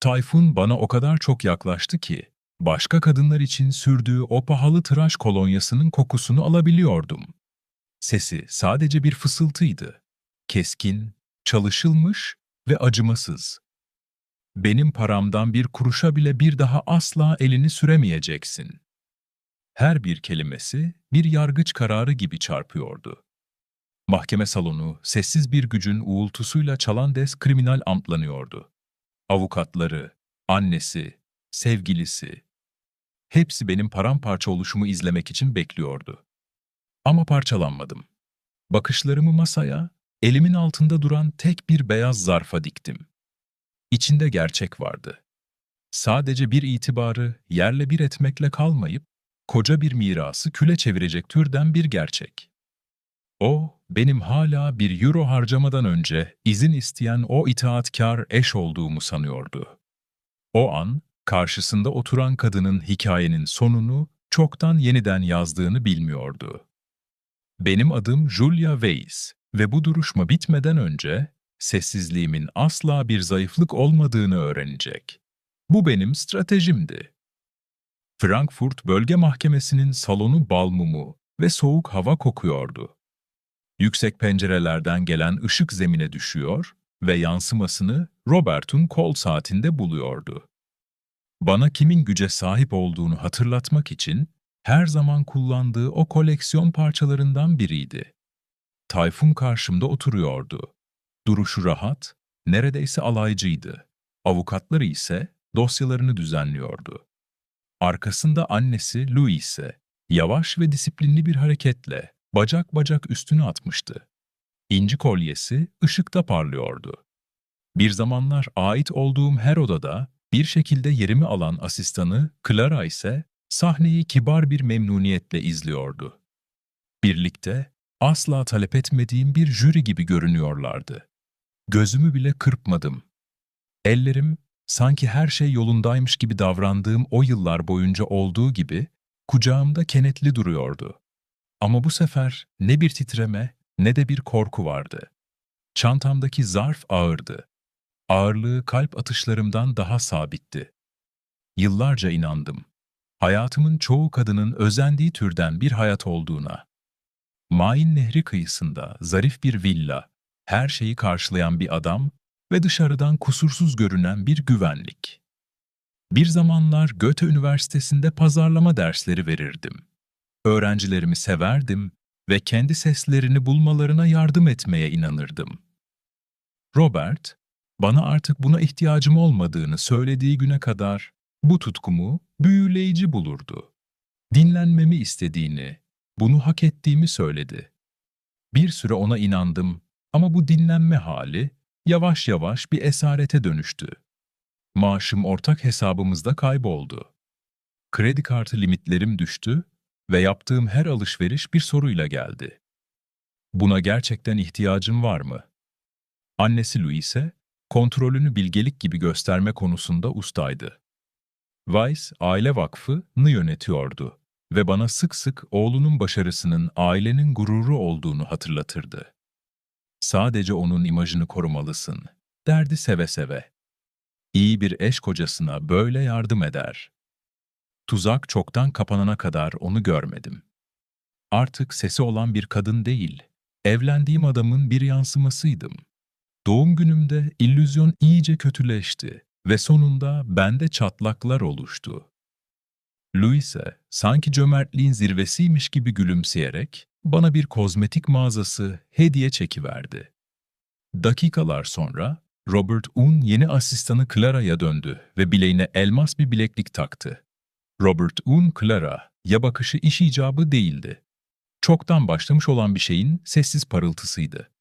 Tayfun bana o kadar çok yaklaştı ki, başka kadınlar için sürdüğü o pahalı tıraş kolonyasının kokusunu alabiliyordum. Sesi sadece bir fısıltıydı. Keskin, çalışılmış ve acımasız. Benim paramdan bir kuruşa bile bir daha asla elini süremeyeceksin. Her bir kelimesi bir yargıç kararı gibi çarpıyordu. Mahkeme salonu sessiz bir gücün uğultusuyla Çalandes kriminal amtlanıyordu. Avukatları, annesi, sevgilisi, hepsi benim paramparça oluşumu izlemek için bekliyordu. Ama parçalanmadım. Bakışlarımı masaya, elimin altında duran tek bir beyaz zarfa diktim. İçinde gerçek vardı. Sadece bir itibarı yerle bir etmekle kalmayıp, koca bir mirası küle çevirecek türden bir gerçek. O, benim hala bir euro harcamadan önce izin isteyen o itaatkar eş olduğumu sanıyordu. O an, karşısında oturan kadının hikayenin sonunu çoktan yeniden yazdığını bilmiyordu. Benim adım Julia Weiss ve bu duruşma bitmeden önce sessizliğimin asla bir zayıflık olmadığını öğrenecek. Bu benim stratejimdi. Frankfurt Bölge Mahkemesi'nin salonu bal mumu ve soğuk hava kokuyordu. Yüksek pencerelerden gelen ışık zemine düşüyor ve yansımasını Robert'un kol saatinde buluyordu. Bana kimin güce sahip olduğunu hatırlatmak için her zaman kullandığı o koleksiyon parçalarından biriydi. Tayfun karşımda oturuyordu. Duruşu rahat, neredeyse alaycıydı. Avukatları ise dosyalarını düzenliyordu. Arkasında annesi Louise, yavaş ve disiplinli bir hareketle bacak bacak üstüne atmıştı. İnci kolyesi ışıkta parlıyordu. Bir zamanlar ait olduğum her odada bir şekilde yerimi alan asistanı Clara ise sahneyi kibar bir memnuniyetle izliyordu. Birlikte asla talep etmediğim bir jüri gibi görünüyorlardı. Gözümü bile kırpmadım. Ellerim sanki her şey yolundaymış gibi davrandığım o yıllar boyunca olduğu gibi kucağımda kenetli duruyordu. Ama bu sefer ne bir titreme ne de bir korku vardı. Çantamdaki zarf ağırdı. Ağırlığı kalp atışlarımdan daha sabitti. Yıllarca inandım. Hayatımın çoğu kadının özendiği türden bir hayat olduğuna. Main Nehri kıyısında zarif bir villa, her şeyi karşılayan bir adam ve dışarıdan kusursuz görünen bir güvenlik. Bir zamanlar Goethe Üniversitesi'nde pazarlama dersleri verirdim. Öğrencilerimi severdim ve kendi seslerini bulmalarına yardım etmeye inanırdım. Robert, bana artık buna ihtiyacım olmadığını söylediği güne kadar bu tutkumu büyüleyici bulurdu. Dinlenmemi istediğini, bunu hak ettiğimi söyledi. Bir süre ona inandım ama bu dinlenme hali yavaş yavaş bir esarete dönüştü. Maaşım ortak hesabımızda kayboldu. Kredi kartı limitlerim düştü ve yaptığım her alışveriş bir soruyla geldi. Buna gerçekten ihtiyacın var mı? Annesi Louise, kontrolünü bilgelik gibi gösterme konusunda ustaydı. Weiss Aile Vakfı'nı yönetiyordu ve bana sık sık oğlunun başarısının ailenin gururu olduğunu hatırlatırdı. Sadece onun imajını korumalısın, derdi seve seve. İyi bir eş kocasına böyle yardım eder. Tuzak çoktan kapanana kadar onu görmedim. Artık sesi olan bir kadın değil, evlendiğim adamın bir yansımasıydım. Doğum günümde illüzyon iyice kötüleşti ve sonunda bende çatlaklar oluştu. Louise, sanki cömertliğin zirvesiymiş gibi gülümseyerek bana bir kozmetik mağazası hediye çekiverdi. Dakikalar sonra Robert Un yeni asistanı Clara'ya döndü ve bileğine elmas bir bileklik taktı. Robert Un Clara, ya bakışı iş icabı değildi. Çoktan başlamış olan bir şeyin sessiz parıltısıydı.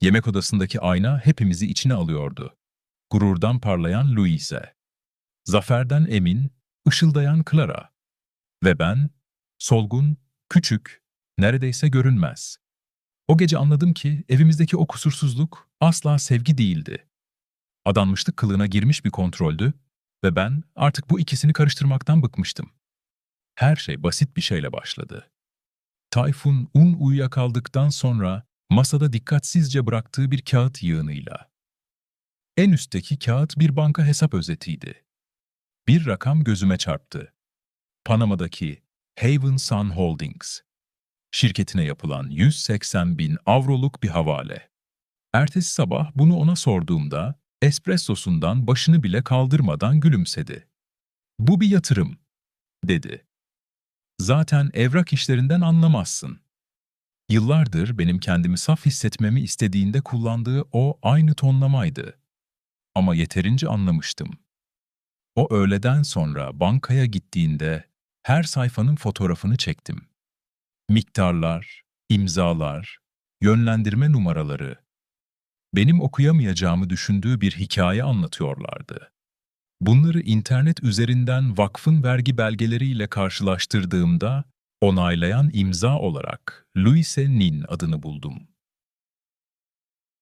Yemek odasındaki ayna hepimizi içine alıyordu. Gururdan parlayan Louise, zaferden emin, ışıldayan Clara ve ben, solgun, küçük, neredeyse görünmez. O gece anladım ki evimizdeki o kusursuzluk asla sevgi değildi. Adanmışlık kılığına girmiş bir kontroldü ve ben artık bu ikisini karıştırmaktan bıkmıştım. Her şey basit bir şeyle başladı. Tayfun uyuyakaldıktan sonra masada dikkatsizce bıraktığı bir kağıt yığınıyla. En üstteki kağıt bir banka hesap özetiydi. Bir rakam gözüme çarptı. Panama'daki Haven Sun Holdings şirketine yapılan 180 bin avroluk bir havale. Ertesi sabah bunu ona sorduğumda espressosundan başını bile kaldırmadan gülümsedi. "Bu bir yatırım," dedi. "Zaten evrak işlerinden anlamazsın." Yıllardır benim kendimi saf hissetmemi istediğinde kullandığı o aynı tonlamaydı. Ama yeterince anlamıştım. O öğleden sonra bankaya gittiğinde her sayfanın fotoğrafını çektim. Miktarlar, imzalar, yönlendirme numaraları, benim okuyamayacağımı düşündüğü bir hikaye anlatıyorlardı. Bunları internet üzerinden vakfın vergi belgeleriyle karşılaştırdığımda onaylayan imza olarak Louise Nin adını buldum.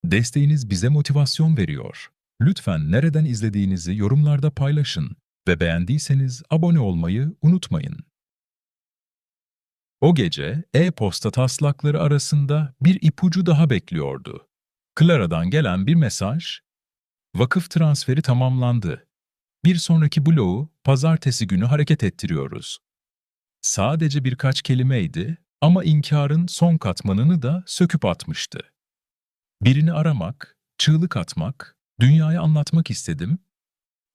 Desteğiniz bize motivasyon veriyor. Lütfen nereden izlediğinizi yorumlarda paylaşın ve beğendiyseniz abone olmayı unutmayın. O gece e-posta taslakları arasında bir ipucu daha bekliyordu. Clara'dan gelen bir mesaj, "Vakıf transferi tamamlandı. Bir sonraki bloğu pazartesi günü hareket ettiriyoruz." Sadece birkaç kelimeydi ama inkarın son katmanını da söküp atmıştı. Birini aramak, çığlık atmak, dünyaya anlatmak istedim.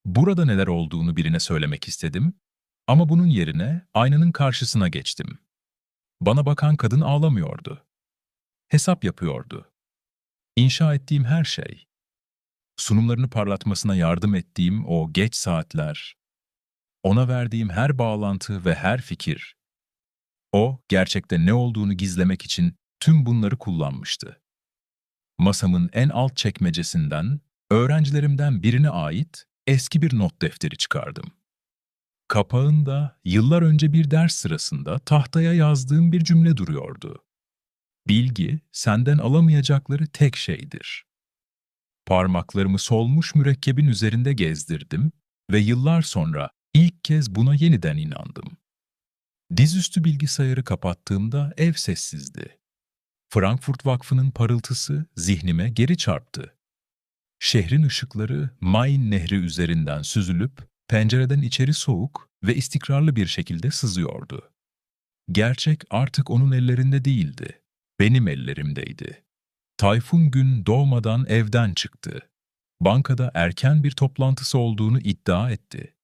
Burada neler olduğunu birine söylemek istedim. Ama bunun yerine aynanın karşısına geçtim. Bana bakan kadın ağlamıyordu. Hesap yapıyordu. İnşa ettiğim her şey, sunumlarını parlatmasına yardım ettiğim o geç saatler, ona verdiğim her bağlantı ve her fikir, o gerçekte ne olduğunu gizlemek için tüm bunları kullanmıştı. Masamın en alt çekmecesinden, öğrencilerimden birine ait eski bir not defteri çıkardım. Kapağında yıllar önce bir ders sırasında tahtaya yazdığım bir cümle duruyordu. "Bilgi, senden alamayacakları tek şeydir." Parmaklarımı solmuş mürekkebin üzerinde gezdirdim ve yıllar sonra ilk kez buna yeniden inandım. Dizüstü bilgisayarı kapattığımda ev sessizdi. Frankfurt Vakfı'nın parıltısı zihnime geri çarptı. Şehrin ışıkları Main Nehri üzerinden süzülüp pencereden içeri soğuk ve istikrarlı bir şekilde sızıyordu. Gerçek artık onun ellerinde değildi, benim ellerimdeydi. Tayfun gün doğmadan evden çıktı. Bankada erken bir toplantısı olduğunu iddia etti.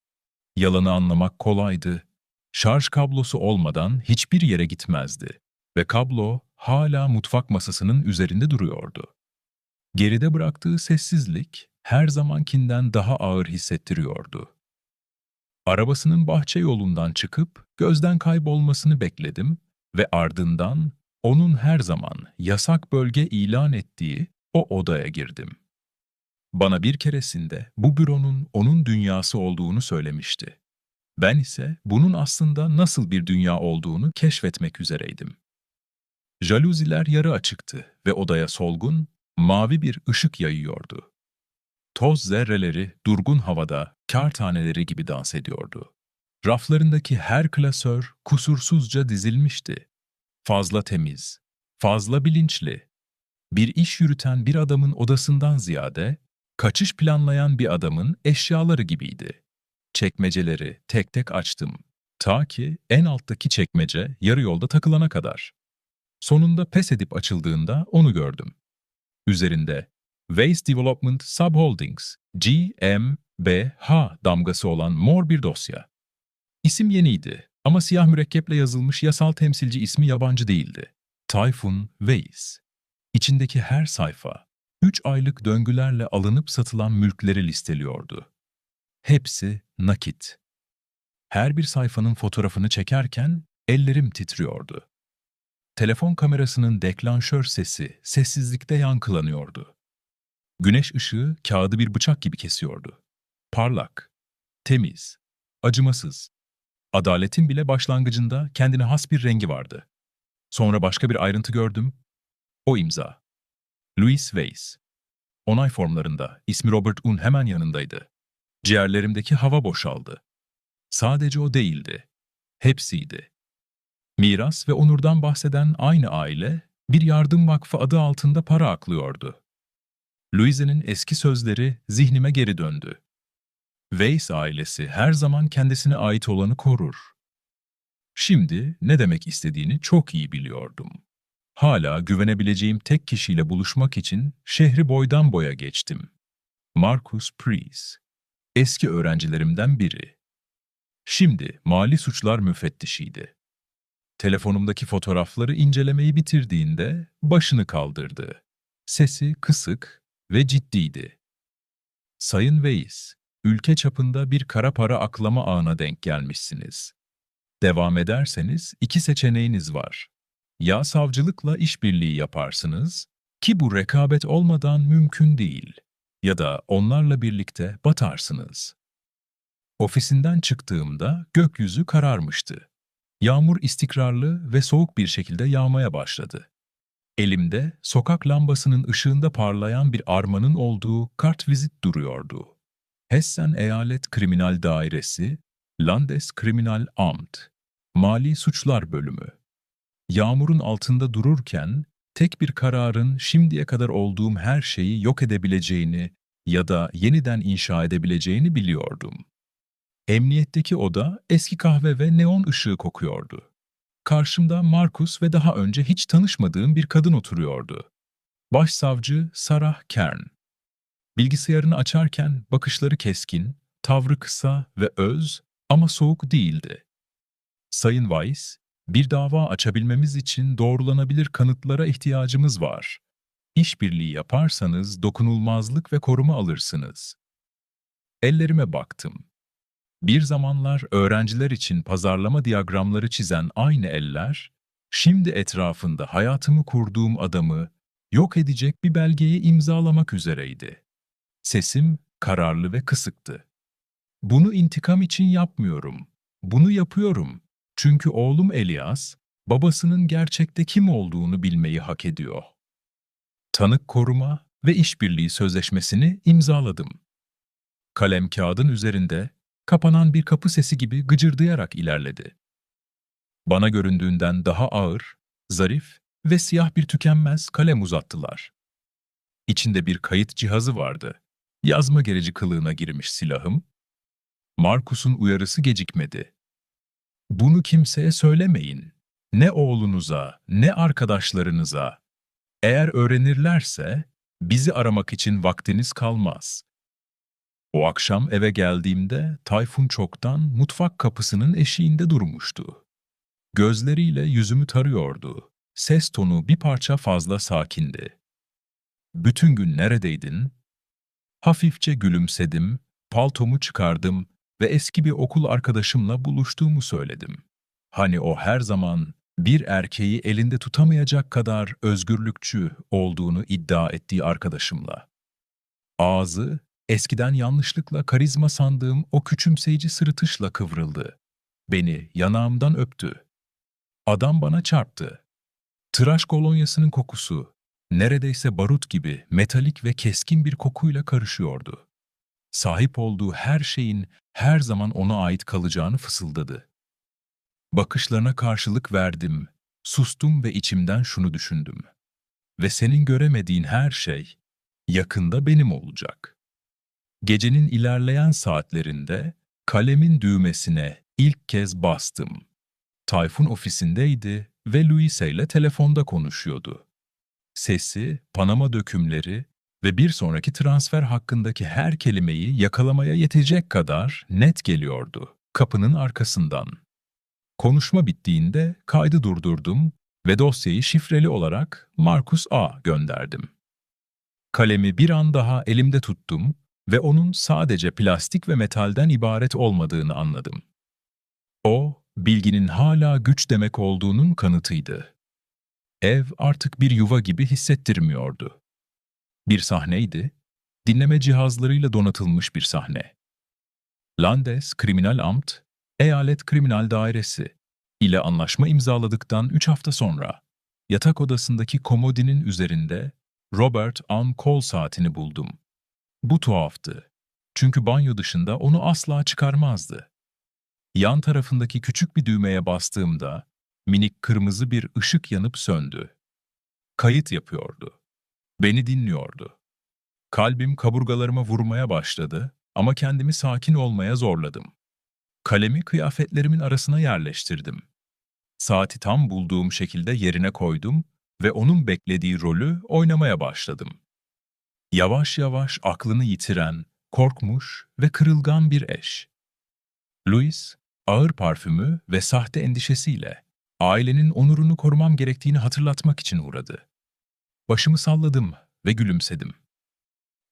Yalanı anlamak kolaydı. Şarj kablosu olmadan hiçbir yere gitmezdi ve kablo hala mutfak masasının üzerinde duruyordu. Geride bıraktığı sessizlik her zamankinden daha ağır hissettiriyordu. Arabasının bahçe yolundan çıkıp gözden kaybolmasını bekledim ve ardından onun her zaman yasak bölge ilan ettiği o odaya girdim. Bana bir keresinde bu büronun onun dünyası olduğunu söylemişti. Ben ise bunun aslında nasıl bir dünya olduğunu keşfetmek üzereydim. Jaluziler yarı açıktı ve odaya solgun, mavi bir ışık yayıyordu. Toz zerreleri durgun havada kâr taneleri gibi dans ediyordu. Raflarındaki her klasör kusursuzca dizilmişti. Fazla temiz, fazla bilinçli. Bir iş yürüten bir adamın odasından ziyade, kaçış planlayan bir adamın eşyaları gibiydi. Çekmeceleri tek tek açtım. Ta ki en alttaki çekmece yarı yolda takılana kadar. Sonunda pes edip açıldığında onu gördüm. Üzerinde Waste Development Subholdings GmbH damgası olan mor bir dosya. İsim yeniydi ama siyah mürekkeple yazılmış yasal temsilci ismi yabancı değildi. Tayfun Weiss. İçindeki her sayfa, 3 aylık döngülerle alınıp satılan mülkleri listeliyordu. Hepsi nakit. Her bir sayfanın fotoğrafını çekerken ellerim titriyordu. Telefon kamerasının deklanşör sesi sessizlikte yankılanıyordu. Güneş ışığı kağıdı bir bıçak gibi kesiyordu. Parlak, temiz, acımasız. Adaletin bile başlangıcında kendine has bir rengi vardı. Sonra başka bir ayrıntı gördüm. O imza. Louis Weiss. Onay formlarında ismi Robert Un hemen yanındaydı. Ciğerlerimdeki hava boşaldı. Sadece o değildi. Hepsiydi. Miras ve onurdan bahseden aynı aile, bir yardım vakfı adı altında para aklıyordu. Louise'nin eski sözleri zihnime geri döndü. Weiss ailesi her zaman kendisine ait olanı korur. Şimdi ne demek istediğini çok iyi biliyordum. Hala güvenebileceğim tek kişiyle buluşmak için şehri boydan boya geçtim. Marcus Pries, eski öğrencilerimden biri. Şimdi mali suçlar müfettişiydi. Telefonumdaki fotoğrafları incelemeyi bitirdiğinde başını kaldırdı. Sesi kısık ve ciddiydi. Sayın Weiss, ülke çapında bir kara para aklama ağına denk gelmişsiniz. Devam ederseniz iki seçeneğiniz var. Ya savcılıkla işbirliği yaparsınız ki bu rekabet olmadan mümkün değil, ya da onlarla birlikte batarsınız. Ofisinden çıktığımda gökyüzü kararmıştı. Yağmur istikrarlı ve soğuk bir şekilde yağmaya başladı. Elimde sokak lambasının ışığında parlayan bir armanın olduğu kartvizit duruyordu. Hessen Eyalet Kriminal Dairesi, Landeskriminalamt, Mali Suçlar Bölümü. Yağmurun altında dururken tek bir kararın şimdiye kadar olduğum her şeyi yok edebileceğini ya da yeniden inşa edebileceğini biliyordum. Emniyetteki oda eski kahve ve neon ışığı kokuyordu. Karşımda Marcus ve daha önce hiç tanışmadığım bir kadın oturuyordu. Başsavcı Sarah Kern. Bilgisayarını açarken bakışları keskin, tavrı kısa ve öz ama soğuk değildi. Sayın Weiss, bir dava açabilmemiz için doğrulanabilir kanıtlara ihtiyacımız var. İşbirliği yaparsanız dokunulmazlık ve koruma alırsınız. Ellerime baktım. Bir zamanlar öğrenciler için pazarlama diyagramları çizen aynı eller, şimdi etrafında hayatımı kurduğum adamı yok edecek bir belgeyi imzalamak üzereydi. Sesim kararlı ve kısıktı. Bunu intikam için yapmıyorum. Bunu yapıyorum. Çünkü oğlum Elias, babasının gerçekte kim olduğunu bilmeyi hak ediyor. Tanık koruma ve işbirliği sözleşmesini imzaladım. Kalem kağıdın üzerinde kapanan bir kapı sesi gibi gıcırdayarak ilerledi. Bana göründüğünden daha ağır, zarif ve siyah bir tükenmez kalem uzattılar. İçinde bir kayıt cihazı vardı. Yazma gereci kılığına girmiş silahım. Markus'un uyarısı gecikmedi. Bunu kimseye söylemeyin. Ne oğlunuza, ne arkadaşlarınıza. Eğer öğrenirlerse bizi aramak için vaktiniz kalmaz. O akşam eve geldiğimde Tayfun çoktan mutfak kapısının eşiğinde durmuştu. Gözleriyle yüzümü tarıyordu. Ses tonu bir parça fazla sakindi. "Bütün gün neredeydin?" Hafifçe gülümsedim, paltomu çıkardım ve eski bir okul arkadaşımla buluştuğumu söyledim. Hani o her zaman bir erkeği elinde tutamayacak kadar özgürlükçü olduğunu iddia ettiği arkadaşımla. Ağzı, eskiden yanlışlıkla karizma sandığım o küçümseyici sırıtışla kıvrıldı. Beni yanağımdan öptü. Adam bana çarptı. Tıraş kolonyasının kokusu, neredeyse barut gibi metalik ve keskin bir kokuyla karışıyordu. Sahip olduğu her şeyin her zaman ona ait kalacağını fısıldadı. Bakışlarına karşılık verdim, sustum ve içimden şunu düşündüm. Ve senin göremediğin her şey yakında benim olacak. Gecenin ilerleyen saatlerinde kalemin düğmesine ilk kez bastım. Tayfun ofisindeydi ve Luisa ile telefonda konuşuyordu. Sesi, Panama dökümleri ve bir sonraki transfer hakkındaki her kelimeyi yakalamaya yetecek kadar net geliyordu kapının arkasından. Konuşma bittiğinde kaydı durdurdum ve dosyayı şifreli olarak Marcus A. gönderdim. Kalemi bir an daha elimde tuttum ve onun sadece plastik ve metalden ibaret olmadığını anladım. O, bilginin hala güç demek olduğunun kanıtıydı. Ev artık bir yuva gibi hissettirmiyordu. Bir sahneydi, dinleme cihazlarıyla donatılmış bir sahne. Landeskriminalamt, Eyalet Kriminal Dairesi ile anlaşma imzaladıktan 3 hafta sonra, yatak odasındaki komodinin üzerinde Robert Ann kol saatini buldum. Bu tuhaftı. Çünkü banyo dışında onu asla çıkarmazdı. Yan tarafındaki küçük bir düğmeye bastığımda, minik kırmızı bir ışık yanıp söndü. Kayıt yapıyordu. Beni dinliyordu. Kalbim kaburgalarıma vurmaya başladı ama kendimi sakin olmaya zorladım. Kalemi kıyafetlerimin arasına yerleştirdim. Saati tam bulduğum şekilde yerine koydum ve onun beklediği rolü oynamaya başladım. Yavaş yavaş aklını yitiren, korkmuş ve kırılgan bir eş. Louis, ağır parfümü ve sahte endişesiyle ailenin onurunu korumam gerektiğini hatırlatmak için uğradı. Başımı salladım ve gülümsedim.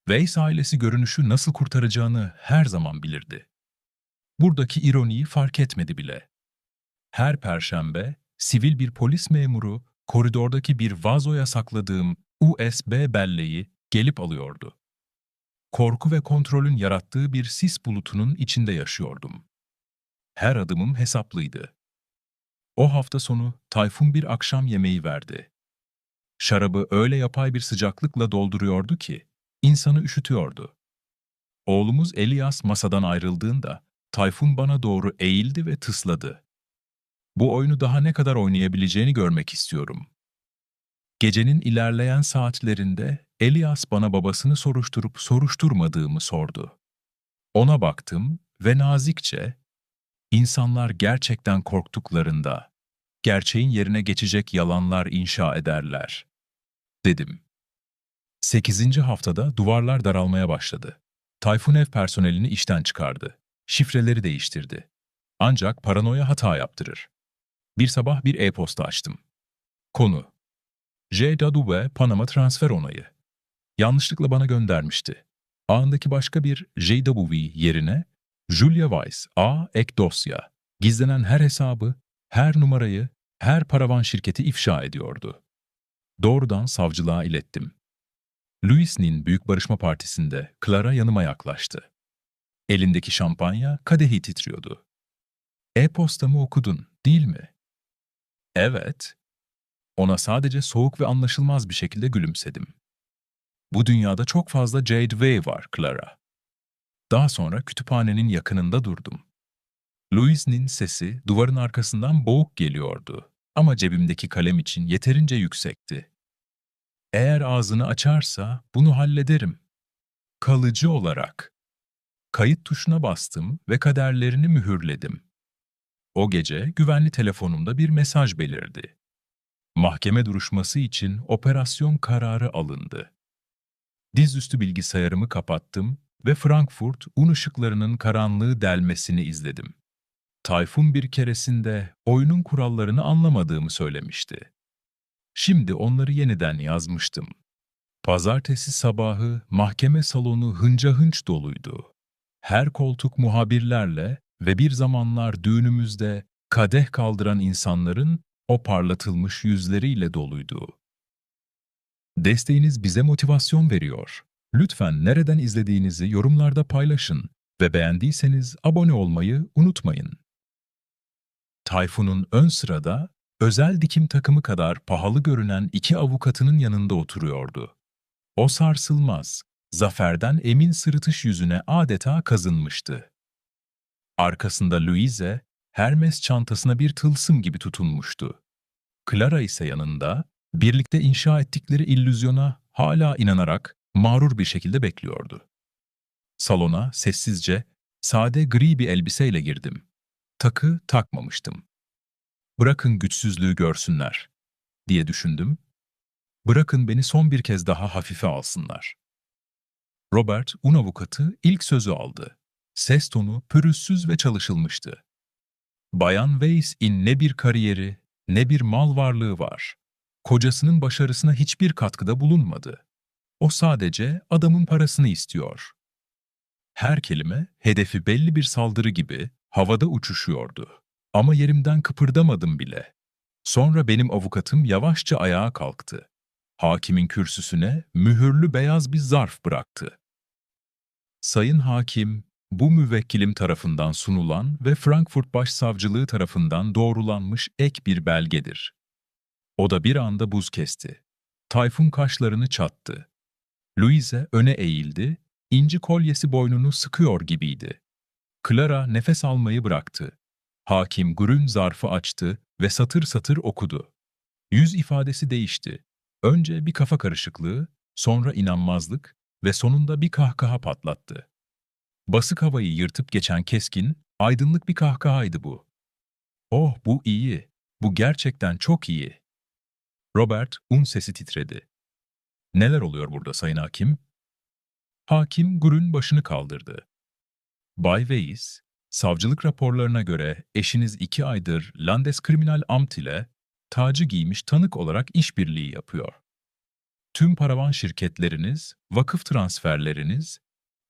Weiss ailesi görünüşü nasıl kurtaracağını her zaman bilirdi. Buradaki ironiyi fark etmedi bile. Her perşembe sivil bir polis memuru koridordaki bir vazoya sakladığım USB belleği gelip alıyordu. Korku ve kontrolün yarattığı bir sis bulutunun içinde yaşıyordum. Her adımım hesaplıydı. O hafta sonu Tayfun bir akşam yemeği verdi. Şarabı öyle yapay bir sıcaklıkla dolduruyordu ki insanı üşütüyordu. Oğlumuz Elias masadan ayrıldığında Tayfun bana doğru eğildi ve tısladı. Bu oyunu daha ne kadar oynayabileceğini görmek istiyorum. Gecenin ilerleyen saatlerinde Elias bana babasını soruşturup soruşturmadığımı sordu. Ona baktım ve nazikçe, "İnsanlar gerçekten korktuklarında, gerçeğin yerine geçecek yalanlar inşa ederler," dedim. 8. haftada duvarlar daralmaya başladı. Tayfun ev personelini işten çıkardı. Şifreleri değiştirdi. Ancak paranoya hata yaptırır. Bir sabah bir e-posta açtım. Konu: JW Panama transfer onayı. Yanlışlıkla bana göndermişti. Ağındaki başka bir JW yerine Julia Weiss A ek dosya. Gizlenen her hesabı, her numarayı, her paravan şirketi ifşa ediyordu. Doğrudan savcılığa ilettim. Louis'nin Büyük Barışma Partisi'nde Clara yanıma yaklaştı. Elindeki şampanya kadehi titriyordu. "E-postamı okudun, değil mi?" "Evet." Ona sadece soğuk ve anlaşılmaz bir şekilde gülümsedim. "Bu dünyada çok fazla Jade Way var, Clara." Daha sonra kütüphanenin yakınında durdum. Louis'nin sesi duvarın arkasından boğuk geliyordu ama cebimdeki kalem için yeterince yüksekti. "Eğer ağzını açarsa bunu hallederim. Kalıcı olarak." Kayıt tuşuna bastım ve kaderlerini mühürledim. O gece güvenli telefonumda bir mesaj belirdi. Mahkeme duruşması için operasyon kararı alındı. Dizüstü bilgisayarımı kapattım ve Frankfurt un ışıklarının karanlığı delmesini izledim. Tayfun bir keresinde oyunun kurallarını anlamadığımı söylemişti. Şimdi onları yeniden yazmıştım. Pazartesi sabahı mahkeme salonu hınca hınç doluydu. Her koltuk muhabirlerle ve bir zamanlar düğünümüzde kadeh kaldıran insanların o parlatılmış yüzleriyle doluydu. Desteğiniz bize motivasyon veriyor. Lütfen nereden izlediğinizi yorumlarda paylaşın ve beğendiyseniz abone olmayı unutmayın. Tayfun'un ön sırada özel dikim takımı kadar pahalı görünen iki avukatının yanında oturuyordu. O sarsılmaz, zaferden emin sırıtış yüzüne adeta kazınmıştı. Arkasında Louise, Hermes çantasına bir tılsım gibi tutunmuştu. Clara ise yanında, birlikte inşa ettikleri illüzyona hala inanarak mağrur bir şekilde bekliyordu. Salona sessizce, sade gri bir elbiseyle girdim. Takı takmamıştım. "Bırakın güçsüzlüğü görsünler," diye düşündüm. "Bırakın beni son bir kez daha hafife alsınlar." Robert, un avukatı ilk sözü aldı. Ses tonu pürüzsüz ve çalışılmıştı. "Bayan Weiss'in ne bir kariyeri, ne bir mal varlığı var. Kocasının başarısına hiçbir katkıda bulunmadı. O sadece adamın parasını istiyor." Her kelime, hedefi belli bir saldırı gibi havada uçuşuyordu. Ama yerimden kıpırdamadım bile. Sonra benim avukatım yavaşça ayağa kalktı. Hakimin kürsüsüne mühürlü beyaz bir zarf bıraktı. "Sayın Hakim, bu müvekkilim tarafından sunulan ve Frankfurt Başsavcılığı tarafından doğrulanmış ek bir belgedir." O da bir anda buz kesti. Tayfun kaşlarını çattı. Louise öne eğildi, inci kolyesi boynunu sıkıyor gibiydi. Clara nefes almayı bıraktı. Hakim Grün zarfı açtı ve satır satır okudu. Yüz ifadesi değişti. Önce bir kafa karışıklığı, sonra inanmazlık, ve sonunda bir kahkaha patlattı. Basık havayı yırtıp geçen keskin, aydınlık bir kahkahaydı bu. "Oh, bu iyi. Bu gerçekten çok iyi." Robert, sesi titredi. "Neler oluyor burada Sayın Hakim?" Hakim Gur'un başını kaldırdı. "Bay Weiss, savcılık raporlarına göre eşiniz 2 aydır Landeskriminalamt ile tacı giymiş tanık olarak işbirliği yapıyor. Tüm paravan şirketleriniz, vakıf transferleriniz,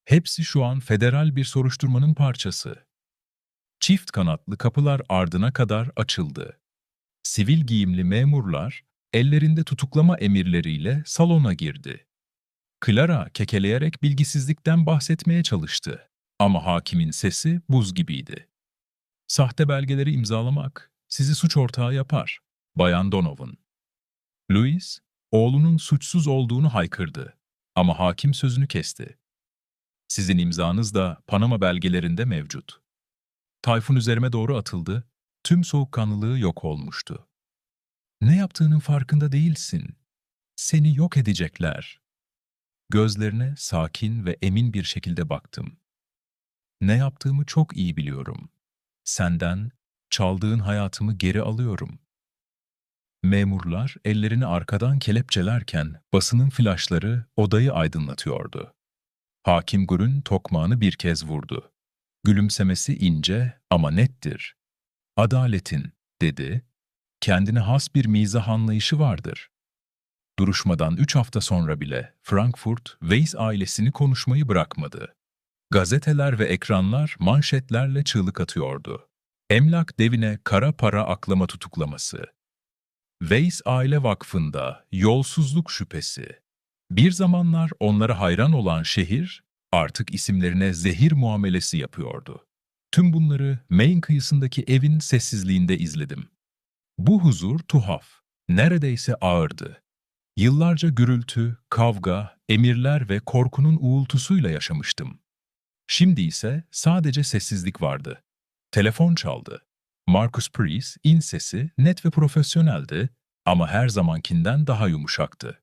hepsi şu an federal bir soruşturmanın parçası. Çift kanatlı kapılar ardına kadar açıldı. Sivil giyimli memurlar, ellerinde tutuklama emirleriyle salona girdi. Clara kekeleyerek bilgisizlikten bahsetmeye çalıştı. Ama hakimin sesi buz gibiydi. "Sahte belgeleri imzalamak sizi suç ortağı yapar, Bayan Donovan." Louis, oğlunun suçsuz olduğunu haykırdı. Ama hakim sözünü kesti. "Sizin imzanız da Panama belgelerinde mevcut." Tayfun üzerime doğru atıldı, tüm soğukkanlılığı yok olmuştu. "Ne yaptığının farkında değilsin. Seni yok edecekler." Gözlerine sakin ve emin bir şekilde baktım. "Ne yaptığımı çok iyi biliyorum. Senden çaldığın hayatımı geri alıyorum." Memurlar ellerini arkadan kelepçelerken basının flaşları odayı aydınlatıyordu. Hakim Gur'un tokmağını bir kez vurdu. Gülümsemesi ince ama nettir. "Adaletin," dedi. "Kendine has bir mizah anlayışı vardır." Duruşmadan 3 hafta sonra bile Frankfurt, Weiss ailesini konuşmayı bırakmadı. Gazeteler ve ekranlar manşetlerle çığlık atıyordu. Emlak devine kara para aklama tutuklaması. Weiss Aile Vakfı'nda yolsuzluk şüphesi. Bir zamanlar onlara hayran olan şehir, artık isimlerine zehir muamelesi yapıyordu. Tüm bunları Maine kıyısındaki evin sessizliğinde izledim. Bu huzur tuhaf, neredeyse ağırdı. Yıllarca gürültü, kavga, emirler ve korkunun uğultusuyla yaşamıştım. Şimdi ise sadece sessizlik vardı. Telefon çaldı. Marcus Priest'in sesi net ve profesyoneldi ama her zamankinden daha yumuşaktı.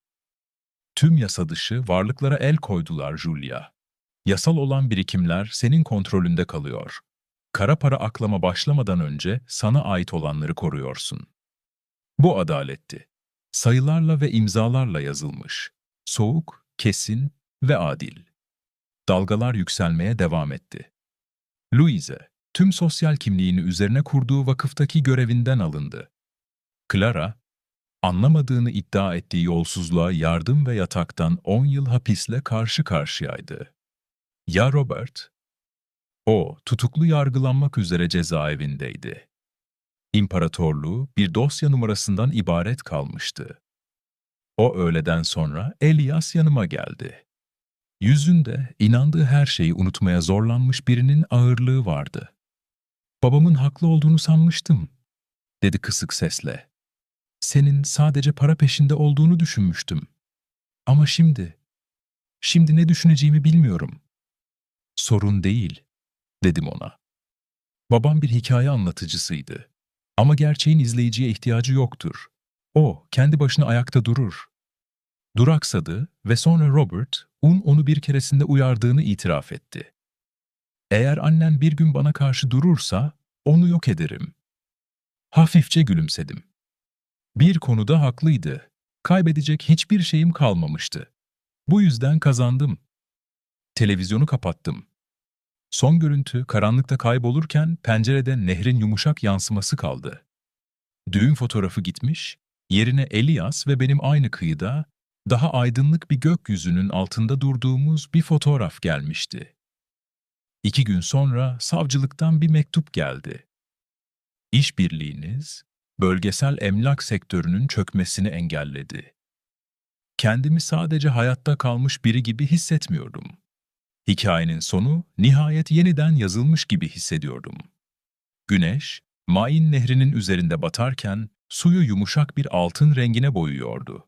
"Tüm yasa dışı varlıklara el koydular Julia. Yasal olan birikimler senin kontrolünde kalıyor. Kara para aklama başlamadan önce sana ait olanları koruyorsun." Bu adaletti. Sayılarla ve imzalarla yazılmış. Soğuk, kesin ve adil. Dalgalar yükselmeye devam etti. Louise, tüm sosyal kimliğini üzerine kurduğu vakıftaki görevinden alındı. Clara, anlamadığını iddia ettiği yolsuzluğa yardım ve yataktan 10 yıl hapisle karşı karşıyaydı. Ya Robert? O, tutuklu yargılanmak üzere cezaevindeydi. İmparatorluğu bir dosya numarasından ibaret kalmıştı. O öğleden sonra Elias yanıma geldi. Yüzünde inandığı her şeyi unutmaya zorlanmış birinin ağırlığı vardı. "Babamın haklı olduğunu sanmıştım," dedi kısık sesle. "Senin sadece para peşinde olduğunu düşünmüştüm. Ama şimdi ne düşüneceğimi bilmiyorum." "Sorun değil," dedim ona. "Babam bir hikaye anlatıcısıydı. Ama gerçeğin izleyiciye ihtiyacı yoktur. O, kendi başına ayakta durur." Duraksadı ve sonra Robert, onu bir keresinde uyardığını itiraf etti. "Eğer annen bir gün bana karşı durursa, onu yok ederim." Hafifçe gülümsedim. Bir konuda haklıydı. Kaybedecek hiçbir şeyim kalmamıştı. Bu yüzden kazandım. Televizyonu kapattım. Son görüntü karanlıkta kaybolurken pencerede nehrin yumuşak yansıması kaldı. Düğün fotoğrafı gitmiş, yerine Elias ve benim aynı kıyıda, daha aydınlık bir gökyüzünün altında durduğumuz bir fotoğraf gelmişti. 2 gün sonra savcılıktan bir mektup geldi. "İşbirliğiniz, bölgesel emlak sektörünün çökmesini engelledi." Kendimi sadece hayatta kalmış biri gibi hissetmiyordum. Hikayenin sonu nihayet yeniden yazılmış gibi hissediyordum. Güneş, Main Nehri'nin üzerinde batarken suyu yumuşak bir altın rengine boyuyordu.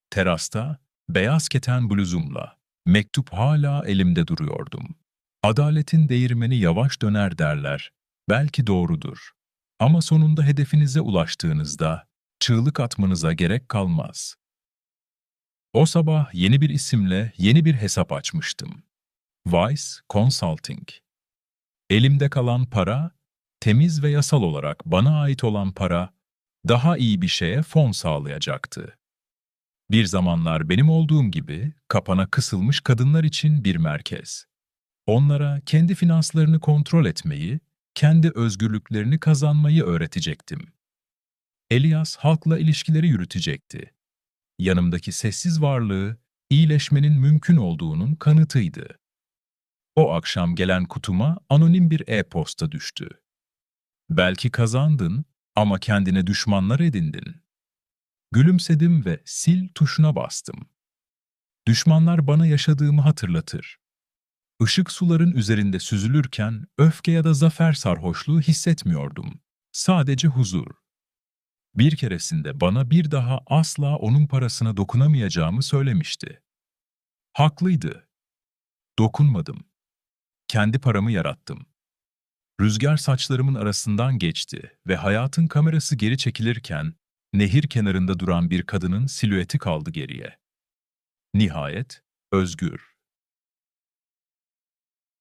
Terasta, beyaz keten bluzumla, mektup hala elimde duruyordum. "Adaletin değirmeni yavaş döner," derler. Belki doğrudur. Ama sonunda hedefinize ulaştığınızda çığlık atmanıza gerek kalmaz. O sabah yeni bir isimle yeni bir hesap açmıştım. Vice Consulting. Elimde kalan para, temiz ve yasal olarak bana ait olan para, daha iyi bir şeye fon sağlayacaktı. Bir zamanlar benim olduğum gibi kapana kısılmış kadınlar için bir merkez. Onlara kendi finanslarını kontrol etmeyi, kendi özgürlüklerini kazanmayı öğretecektim. Elias halkla ilişkileri yürütecekti. Yanımdaki sessiz varlığı, iyileşmenin mümkün olduğunun kanıtıydı. O akşam gelen kutuma anonim bir e-posta düştü. Belki kazandın ama kendine düşmanlar edindin. Gülümsedim ve sil tuşuna bastım. Düşmanlar bana yaşadığımı hatırlatır. Işık suların üzerinde süzülürken öfke ya da zafer sarhoşluğu hissetmiyordum. Sadece huzur. Bir keresinde bana bir daha asla onun parasına dokunamayacağımı söylemişti. Haklıydı. Dokunmadım. Kendi paramı yarattım. Rüzgar saçlarımın arasından geçti ve hayatın kamerası geri çekilirken nehir kenarında duran bir kadının silüeti kaldı geriye. Nihayet, özgür.